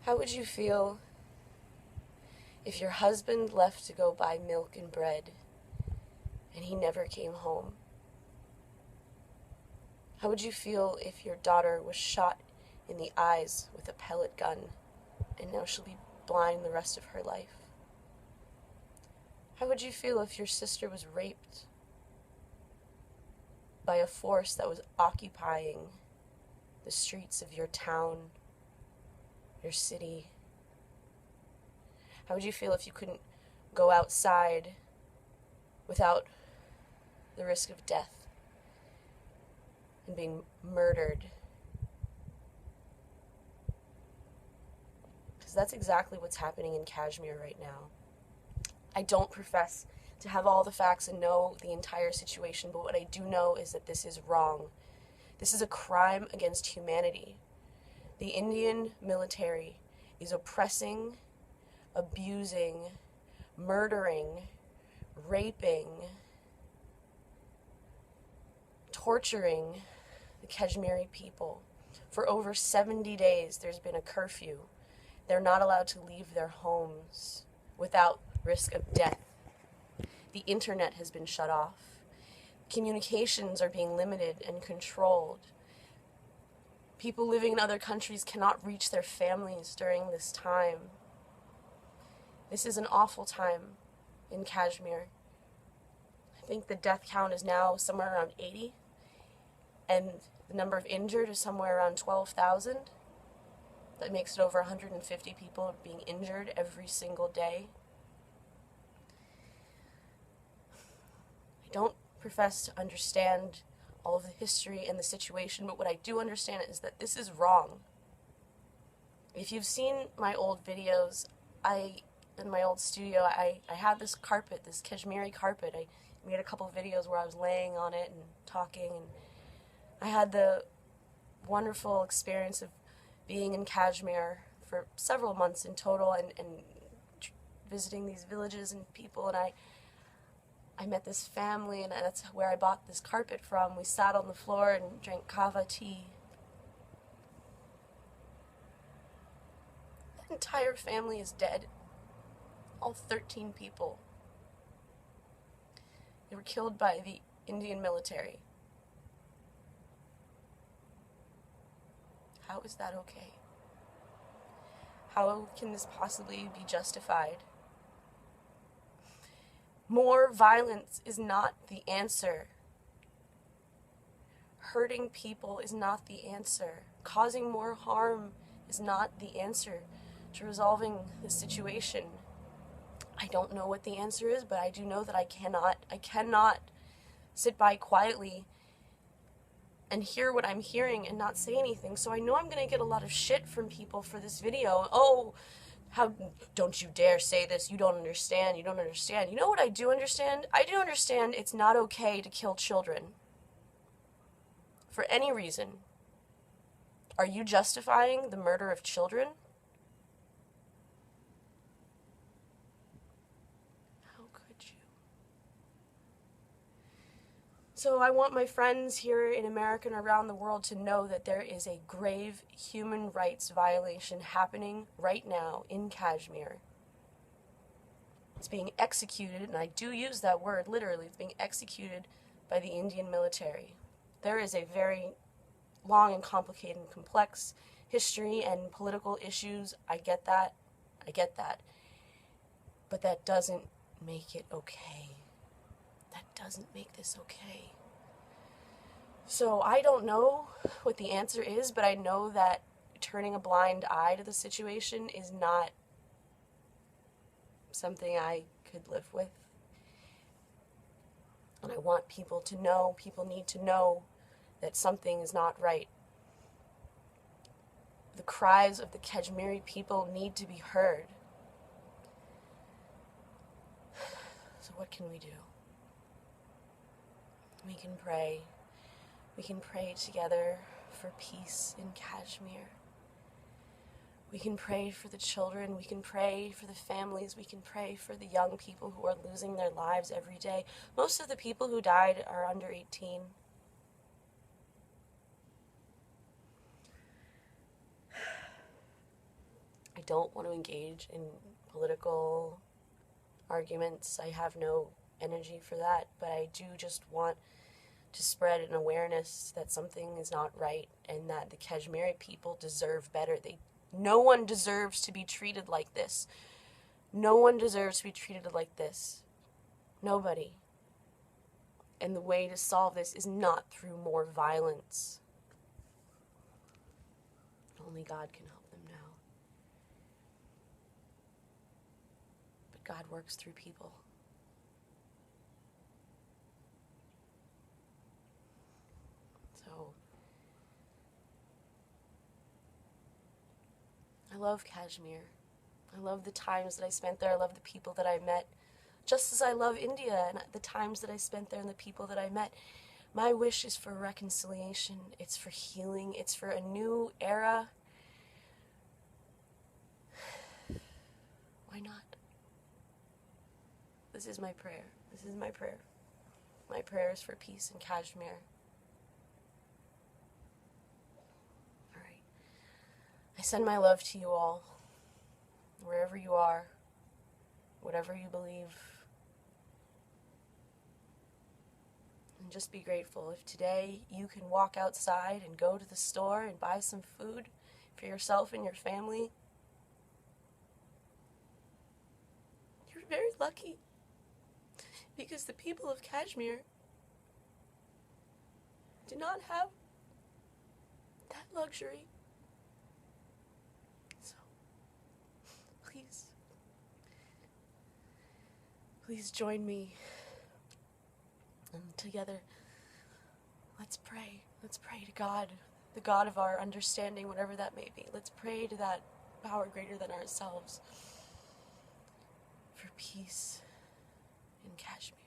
How would you feel if your husband left to go buy milk and bread and he never came home? How would you feel if your daughter was shot in the eyes with a pellet gun and now she'll be blind the rest of her life? How would you feel if your sister was raped by a force that was occupying the streets of your town, your city? How would you feel if you couldn't go outside without the risk of death and being murdered? Because that's exactly what's happening in Kashmir right now. I don't profess to have all the facts and know the entire situation, but what I do know is that this is wrong. This is a crime against humanity. The Indian military is oppressing, abusing, murdering, raping, torturing the Kashmiri people. For over 70 days, there's been a curfew. They're not allowed to leave their homes without risk of death. The internet has been shut off. Communications are being limited and controlled. People living in other countries cannot reach their families during this time. This is an awful time in Kashmir. I think the death count is now somewhere around 80, and the number of injured is somewhere around 12,000. That makes it over 150 people being injured every single day. I don't profess to understand all of the history and the situation, but what I do understand is that this is wrong. If you've seen my old videos, in my old studio, I had this carpet, this Kashmiri carpet. I made a couple of videos where I was laying on it and talking, and I had the wonderful experience of being in Kashmir for several months in total, and visiting these villages and people, and I met this family, and that's where I bought this carpet from. We sat on the floor and drank kava tea. That entire family is dead. All 13 people. They were killed by the Indian military. How is that okay? How can this possibly be justified? More violence is not the answer. Hurting people is not the answer. Causing more harm is not the answer to resolving the situation. I don't know what the answer is, but I do know that I cannot sit by quietly and hear what I'm hearing and not say anything. So I know I'm going to get a lot of shit from people for this video. Oh, how don't you dare say this? You don't understand. You don't understand. You know what I do understand? I do understand it's not okay to kill children for any reason. Are you justifying the murder of children? How could you? So I want my friends here in America and around the world to know that there is a grave human rights violation happening right now in Kashmir. It's being executed, and I do use that word literally, it's being executed by the Indian military. There is a very long and complicated and complex history and political issues. I get that. But that doesn't make it okay. That doesn't make this okay. So I don't know what the answer is, but I know that turning a blind eye to the situation is not something I could live with. And I want people to know, people need to know that something is not right. The cries of the Kashmiri people need to be heard. So what can we do? We can pray. We can pray together for peace in Kashmir. We can pray for the children. We can pray for the families. We can pray for the young people who are losing their lives every day. Most of the people who died are under 18. I don't want to engage in political arguments. I have no energy for that, but I do just want to spread an awareness that something is not right and that the Kashmiri people deserve better. No one deserves to be treated like this. No one deserves to be treated like this. Nobody. And the way to solve this is not through more violence. Only God can help them now. But God works through people. So, I love Kashmir. I love the times that I spent there. I love the people that I met. Just as I love India and the times that I spent there and the people that I met. My wish is for reconciliation. It's for healing. It's for a new era. Why not? This is my prayer. This is my prayer. My prayer is for peace in Kashmir. All right. I send my love to you all, wherever you are, whatever you believe. And just be grateful. If today you can walk outside and go to the store and buy some food for yourself and your family, you're very lucky. Because the people of Kashmir do not have that luxury. So, please join me. And together, let's pray. Let's pray to God, the God of our understanding, whatever that may be. Let's pray to that power greater than ourselves for peace in Kashmir.